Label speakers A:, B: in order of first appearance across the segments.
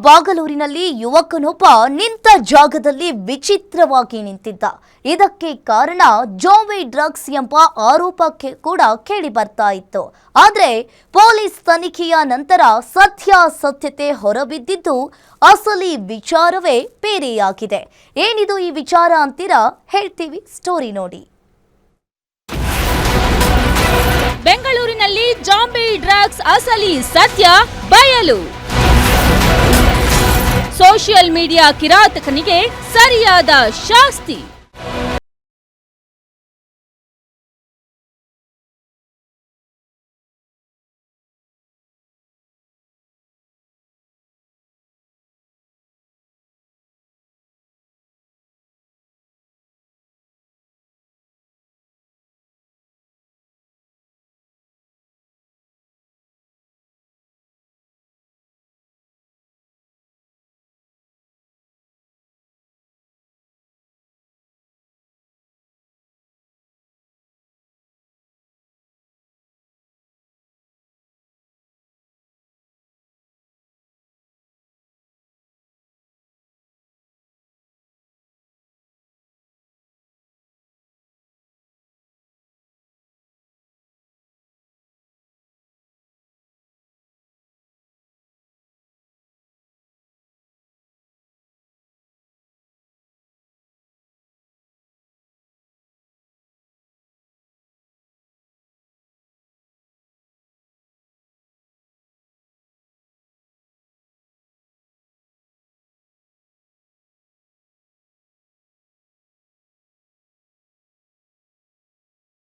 A: ಬಾಗಲೂರಿನಲ್ಲಿ ಯುವಕನೊಬ್ಬ ನಿಂತ ಜಾಗದಲ್ಲಿ ವಿಚಿತ್ರವಾಗಿ ನಿಂತಿದ್ದ. ಇದಕ್ಕೆ ಕಾರಣ ಜಾಂಬಿ ಡ್ರಗ್ಸ್ ಎಂಬ ಆರೋಪಕ್ಕೆ ಕೂಡ ಕೇಳಿ ಬರ್ತಾ ಇತ್ತು. ಆದರೆ ಪೊಲೀಸ್ ತನಿಖೆಯ ನಂತರ ಸತ್ಯಾಸತ್ಯತೆ ಹೊರಬಿದ್ದಿದ್ದು ಅಸಲಿ ವಿಚಾರವೇ ಬೇರೆಯಾಗಿದೆ. ಏನಿದು ಈ ವಿಚಾರ ಅಂತೀರಾ? ಹೇಳ್ತೀವಿ, ಸ್ಟೋರಿ ನೋಡಿ.
B: ಬೆಂಗಳೂರಿನಲ್ಲಿ ಜಾಂಬಿ ಡ್ರಗ್ಸ್ ಅಸಲಿ ಸತ್ಯ ಬಯಲು. ಸೋಷಿಯಲ್ ಮೀಡಿಯಾ ಕಿರಾತಕನಿಗೆ ಸರಿಯಾದ ಶಾಸ್ತಿ.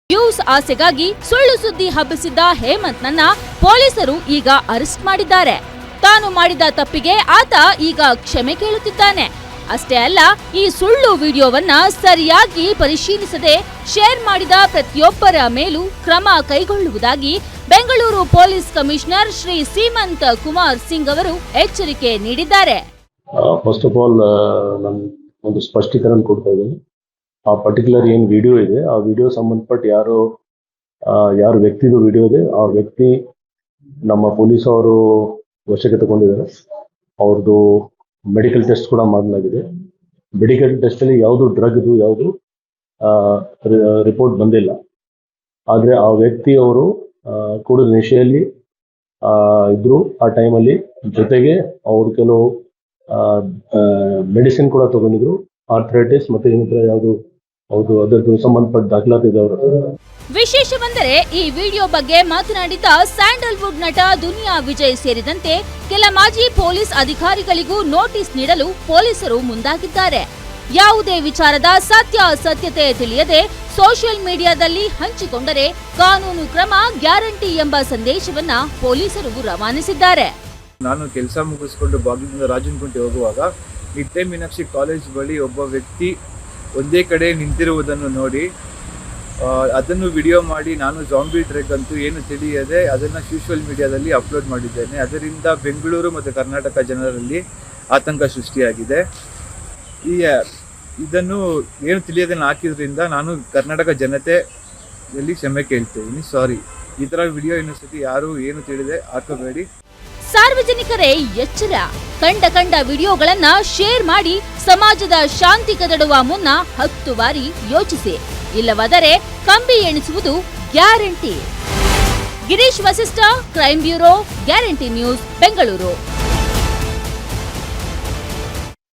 B: ವ್ಯೂಸ್ ಆಸೆಗಾಗಿ ಸುಳ್ಳು ಸುದ್ದಿ ಹಬ್ಬಿಸಿದ್ದ ಹೇಮಂತ್ನನ್ನ ಪೊಲೀಸರು ಈಗ ಅರೆಸ್ಟ್ ಮಾಡಿದ್ದಾರೆ. ತಾನು ಮಾಡಿದ ತಪ್ಪಿಗೆ ಆತ ಈಗ ಕ್ಷಮೆ ಕೇಳುತ್ತಿದ್ದಾನೆ. ಅಷ್ಟೇ ಅಲ್ಲ, ಈ ಸುಳ್ಳು ವಿಡಿಯೋವನ್ನ ಸರಿಯಾಗಿ ಪರಿಶೀಲಿಸದೆ ಶೇರ್ ಮಾಡಿದ ಪ್ರತಿಯೊಬ್ಬರ ಮೇಲೂ ಕ್ರಮ ಕೈಗೊಳ್ಳುವುದಾಗಿ ಬೆಂಗಳೂರು ಪೊಲೀಸ್ ಕಮಿಷನರ್ ಶ್ರೀ ಸೀಮಂತ್ ಕುಮಾರ್ ಸಿಂಗ್ ಅವರು ಎಚ್ಚರಿಕೆ ನೀಡಿದ್ದಾರೆ.
C: ಫಸ್ಟ್ ಆಫ್ ಆಲ್ ನಾನು ಒಂದು ಸ್ಪಷ್ಟೀಕರಣ ಕೊಡ್ತಾ ಇದ್ದೀನಿ. ಆ ಪರ್ಟಿಕ್ಯುಲರ್ ಏನು ವಿಡಿಯೋ ಇದೆ, ಆ ವಿಡಿಯೋ ಸಂಬಂಧಪಟ್ಟ ಯಾರು ವ್ಯಕ್ತಿದು ವಿಡಿಯೋ ಇದೆ, ಆ ವ್ಯಕ್ತಿ ನಮ್ಮ ಪೊಲೀಸ್ ಅವರು ವಶಕ್ಕೆ ತಗೊಂಡಿದ್ದಾರೆ. ಅವ್ರದ್ದು ಮೆಡಿಕಲ್ ಟೆಸ್ಟ್ ಕೂಡ ಮಾಡಲಾಗಿದೆ. ಮೆಡಿಕಲ್ ಟೆಸ್ಟಲ್ಲಿ ಯಾವುದು ಡ್ರಗ್ದು ಯಾವುದು ರಿಪೋರ್ಟ್ ಬಂದಿಲ್ಲ. ಆದರೆ ಆ ವ್ಯಕ್ತಿ ಅವರು ಕುಡಿದ ನಶೆಯಲ್ಲಿ ಇದ್ರು. ಆ ಟೈಮಲ್ಲಿ ಜೊತೆಗೆ ಅವರು ಕೆಲವು ಮೆಡಿಸಿನ್ ಕೂಡ ತಗೊಂಡಿದ್ರು, ಆರ್ಥರೈಟಿಸ್ ಮತ್ತೆ ಇನ್ನಿತರ ಯಾವುದು ಹೌದು ಅದಕ್ಕೆ ಸಂಬಂಧಪಟ್ಟ ದಾಖಲಾತಿ ಇದೆ ಅವರ.
B: ವಿಶೇಷವೆಂದರೆ ಈ ವಿಡಿಯೋ ಬಗ್ಗೆ ಮಾತನಾಡಿದ ಸ್ಯಾಂಡಲ್ವುಡ್ ನಟ ದುನಿಯಾ ವಿಜಯ್ ಸೇರಿದಂತೆ ಕೆಲ ಮಾಜಿ ಪೊಲೀಸ್ ಅಧಿಕಾರಿಗಳಿಗೂ ನೋಟಿಸ್ ನೀಡಲು ಪೊಲೀಸರು ಮುಂದಾಗಿದ್ದಾರೆ. ಯಾವುದೇ ವಿಚಾರದ ಸತ್ಯಾಸತ್ಯತೆ ತಿಳಿಯದೆ ಸೋಷಿಯಲ್ ಮೀಡಿಯಾದಲ್ಲಿ ಹಂಚಿಕೊಂಡರೆ ಕಾನೂನು ಕ್ರಮ ಗ್ಯಾರಂಟಿ ಎಂಬ ಸಂದೇಶವನ್ನ ಪೊಲೀಸರು ರವಾನಿಸಿದ್ದಾರೆ.
D: ನಾನು ಕೆಲಸ ಮುಗಿಸಿಕೊಂಡು ಬಾಗಿಲಿಂದ ರಾಜನಗುಂಟೆ ಹೋಗುವಾಗ ನಿಟ್ಟೆ ಮೀನಾಕ್ಷಿ ಕಾಲೇಜ್ ಬಳಿ ಒಬ್ಬ ವ್ಯಕ್ತಿ ಒಂದೇ ಕಡೆ ನಿಂತಿರುವುದನ್ನು ನೋಡಿ ಅದನ್ನು ವಿಡಿಯೋ ಮಾಡಿ ನಾನು ಜಾಂಬಿ ಡ್ರಗ್ ಅಂತೂ ಏನು ತಿಳಿಯದೆ ಅದನ್ನು ಸೋಷಿಯಲ್ ಮೀಡಿಯಾದಲ್ಲಿ ಅಪ್ಲೋಡ್ ಮಾಡಿದ್ದೇನೆ. ಅದರಿಂದ ಬೆಂಗಳೂರು ಮತ್ತು ಕರ್ನಾಟಕ ಜನರಲ್ಲಿ ಆತಂಕ ಸೃಷ್ಟಿಯಾಗಿದೆ. ಇದನ್ನು ಏನು ತಿಳಿಯದೆ ಹಾಕಿದ್ರಿಂದ ನಾನು ಕರ್ನಾಟಕ ಜನತೆಯಲ್ಲಿ ಕ್ಷಮೆ ಕೇಳ್ತೀನಿ. ಸಾರಿ, ಈ ಥರ ವಿಡಿಯೋ ಇನ್ನೊಂದ್ಸತಿ ಯಾರು ಏನು ತಿಳಿದೆ ಹಾಕಬೇಡಿ.
B: ಸಾರ್ವಜನಿಕರೇ ಎಚ್ಚರ. ಕಂಡ ವಿಡಿಯೋಗಳನ್ನ ಶೇರ್ ಮಾಡಿ ಸಮಾಜದ ಶಾಂತಿ ಕದಡುವ ಮುನ್ನ 10 ಬಾರಿ ಯೋಚಿಸಿ. ಇಲ್ಲವಾದರೆ ಕಂಬಿ ಎಣಿಸುವುದು guarantee. Girish Vasishtha, crime bureau, guarantee news, Bengaluru.